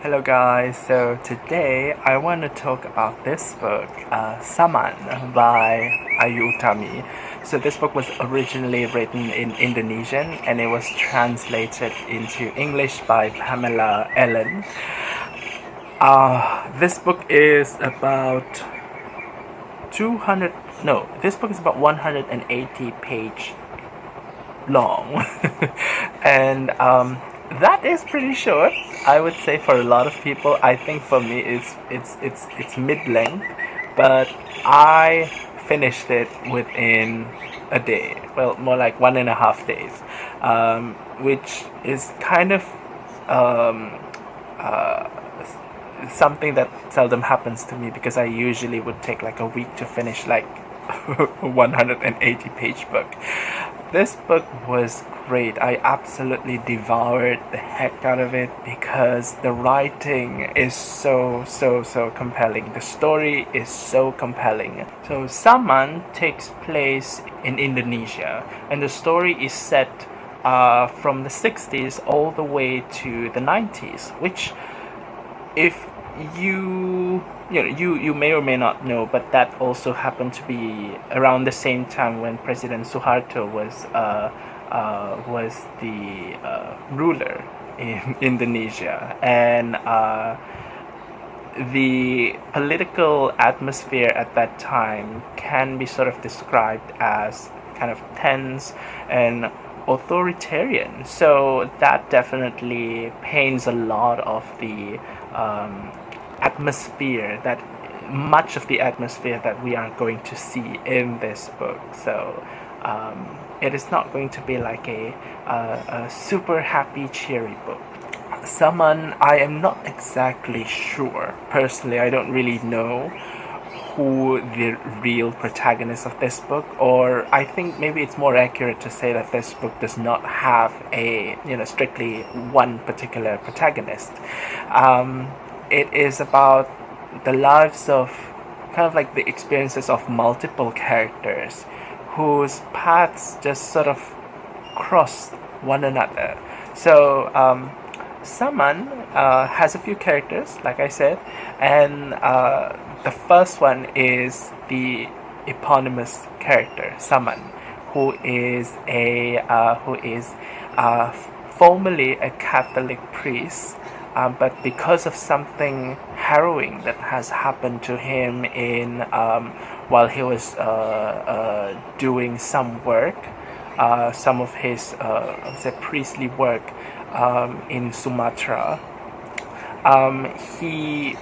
Hello guys, so today I want to talk about this book, Saman by Ayu Utami. So this book was originally written in Indonesian and it was translated into English by Pamela Allen. This book is about 200, no, this book is about 180 page long. and that is pretty short, I would say, for a lot of people. I think for me it's mid-length, but I finished it within a day, well, more like 1.5 days, which is kind of um, uh, something that seldom happens to me because I usually would take like a week to finish like 180 page book. This book was great. I absolutely devoured the heck out of it because the writing is so compelling. The story is so compelling. So Saman takes place in Indonesia and the story is set from the 60s all the way to the 90s, which if you may or may not know, but that also happened to be around the same time when President Suharto was the ruler in Indonesia, and the political atmosphere at that time can be sort of described as kind of tense and authoritarian. So that definitely paints a lot of the atmosphere that much of the atmosphere that we are going to see in this book. So it is not going to be like a super happy, cheery book. Someone I am not exactly sure. Personally, I don't really know who the real protagonist of this book, or I think maybe it's more accurate to say that this book does not have a strictly one particular protagonist. It is about the lives of kind of like the experiences of multiple characters whose paths just sort of cross one another. So Saman has a few characters, like I said, and the first one is the eponymous character Saman, who is formerly a Catholic priest, but because of something harrowing that has happened to him in while he was doing some work, some of his priestly work in Sumatra, he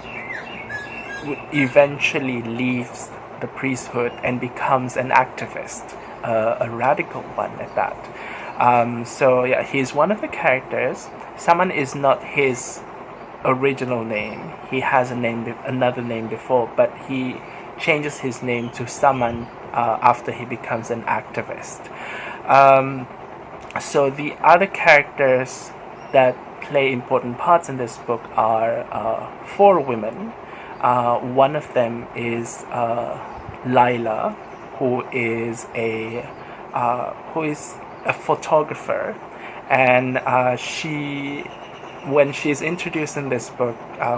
eventually leaves the priesthood and becomes an activist, a radical one at that. So yeah, he's one of the characters. Saman is not his original name. He has another name before, but he changes his name to Saman after he becomes an activist. So the other characters that play important parts in this book are four women. One of them is Laila, who is a photographer, and when she's introduced in this book,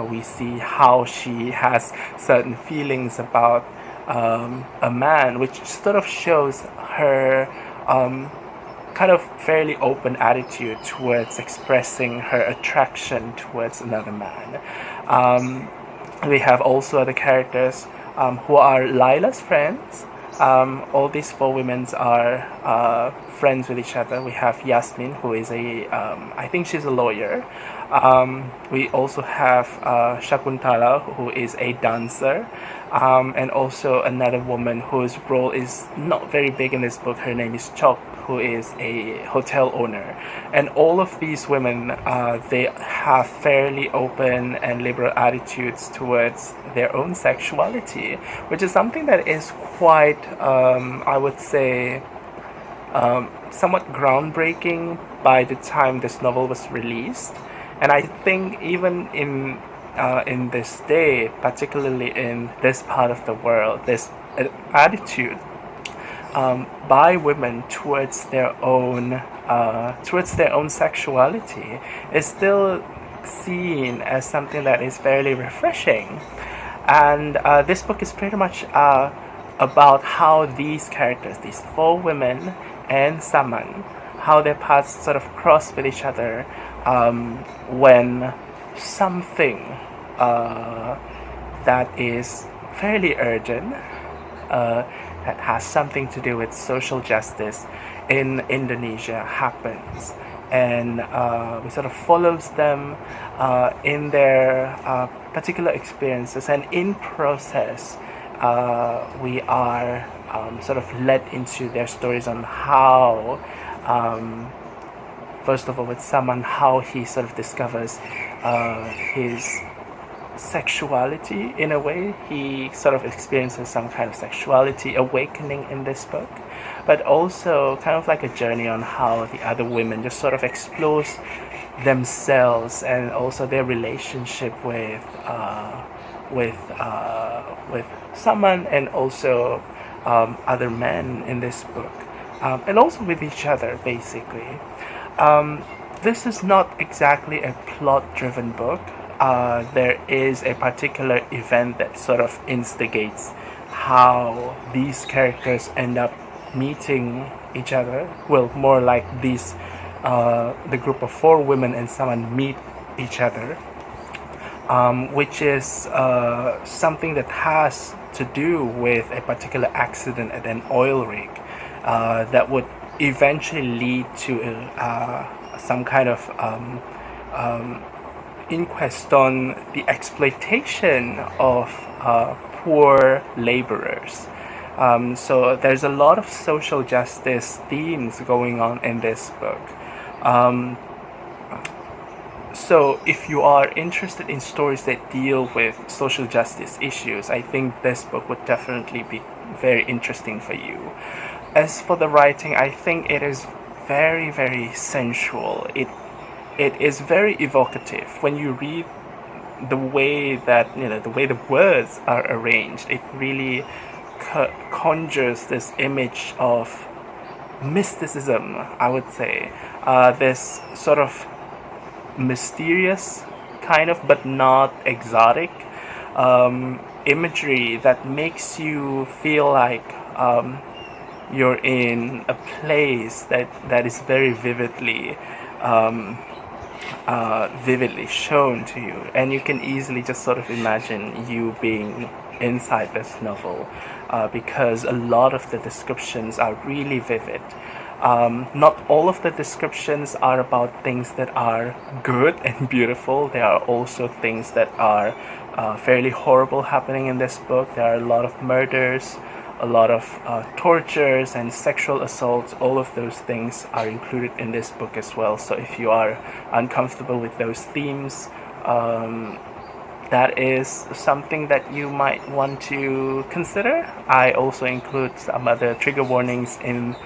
we see how she has certain feelings about a man, which sort of shows her kind of fairly open attitude towards expressing her attraction towards another man. We have also other characters who are Lila's friends. All these four women are friends with each other. We have Yasmin, who is I think she's a lawyer. We also have Shakuntala, who is a dancer, and also another woman whose role is not very big in this book. Her name is Chok, who is a hotel owner. And all of these women, they have fairly open and liberal attitudes towards their own sexuality, which is something that is quite, I would say, somewhat groundbreaking by the time this novel was released. And I think even in this day, particularly in this part of the world, this attitude by women towards their own sexuality is still seen as something that is fairly refreshing. And this book is pretty much about how these characters, these four women and Saman, how their paths sort of cross with each other when something that is fairly urgent, that has something to do with social justice in Indonesia happens. And we sort of follows them in their particular experiences, and in process we are sort of led into their stories on how first of all with Saman, how he sort of discovers his sexuality. In a way, he sort of experiences some kind of sexuality awakening in this book, but also kind of like a journey on how the other women just sort of explores themselves and also their relationship with Saman, and also other men in this book, and also with each other basically. This is not exactly a plot-driven book. There is a particular event that sort of instigates how these characters end up meeting each other. Well, more like these, the group of four women and someone meet each other, which is something that has to do with a particular accident at an oil rig that would eventually lead to some kind of inquest on the exploitation of poor laborers. So there's a lot of social justice themes going on in this book. So if you are interested in stories that deal with social justice issues, I think this book would definitely be very interesting for you. As for the writing, I think it is very, very sensual. It is very evocative. When you read the way that, the way the words are arranged, it really conjures this image of mysticism, I would say. This sort of mysterious kind of, but not exotic imagery that makes you feel like you're in a place that is very vividly shown to you, and you can easily just sort of imagine you being inside this novel, because a lot of the descriptions are really vivid. Not all of the descriptions are about things that are good and beautiful. There are also things that are fairly horrible happening in this book. There are a lot of murders, a lot of tortures and sexual assaults. All of those things are included in this book as well. So if you are uncomfortable with those themes, that is something that you might want to consider. I also include some other trigger warnings in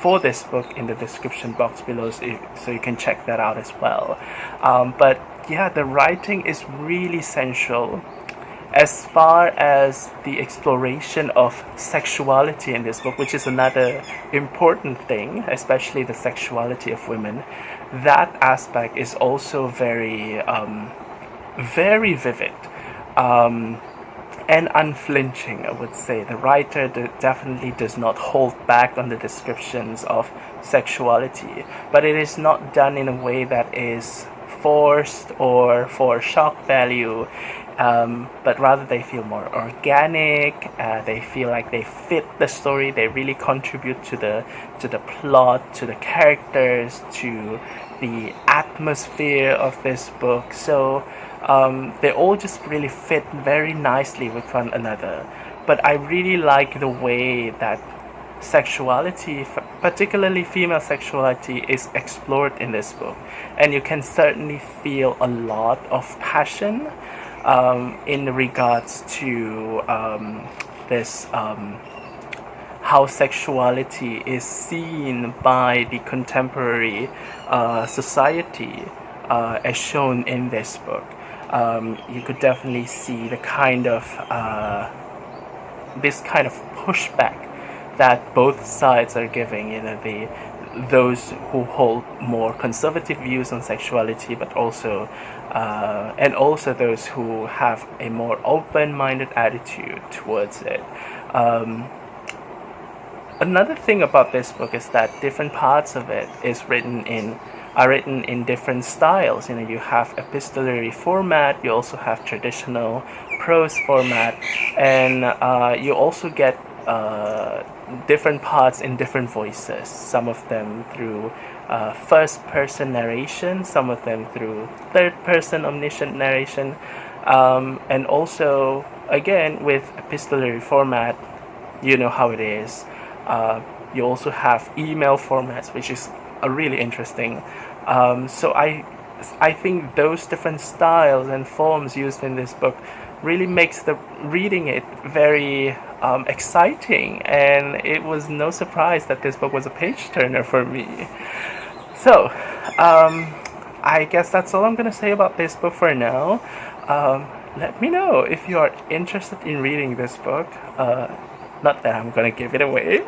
for this book in the description box below, so you can check that out as well. But yeah, the writing is really sensual. As far as the exploration of sexuality in this book, which is another important thing, especially the sexuality of women, that aspect is also very very vivid and unflinching, I would say. The writer definitely does not hold back on the descriptions of sexuality, but it is not done in a way that is forced or for shock value, but rather they feel more organic. They feel like they fit the story. They really contribute to the plot, to the characters, to the atmosphere of this book. So they all just really fit very nicely with one another. But I really like the way that sexuality, particularly female sexuality, is explored in this book, and you can certainly feel a lot of passion in regards to this how sexuality is seen by the contemporary society, as shown in this book. You could definitely see the kind of this kind of pushback that both sides are giving. those who hold more conservative views on sexuality, but also and also those who have a more open-minded attitude towards it. Another thing about this book is that different parts of it are written in different styles. You have epistolary format, you also have traditional prose format, and you also get different parts in different voices. Some of them through first-person narration, some of them through third-person omniscient narration, and also, again, with epistolary format, you know how it is. You also have email formats, which is really interesting. So I think those different styles and forms used in this book really makes the reading it very exciting, and it was no surprise that this book was a page turner for me. So I guess that's all I'm gonna say about this book for now. Let me know if you are interested in reading this book. Not that I'm gonna give it away.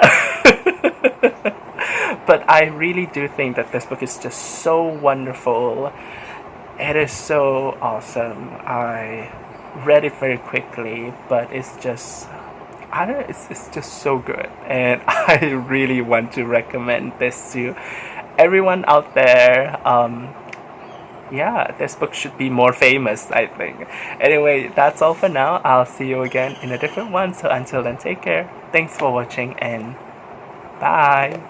But I really do think that this book is just so wonderful. It is so awesome. I read it very quickly, but it's just, I don't know, it's just so good. And I really want to recommend this to everyone out there. Yeah, this book should be more famous, I think. Anyway, that's all for now. I'll see you again in a different one. So until then, take care. Thanks for watching, and bye.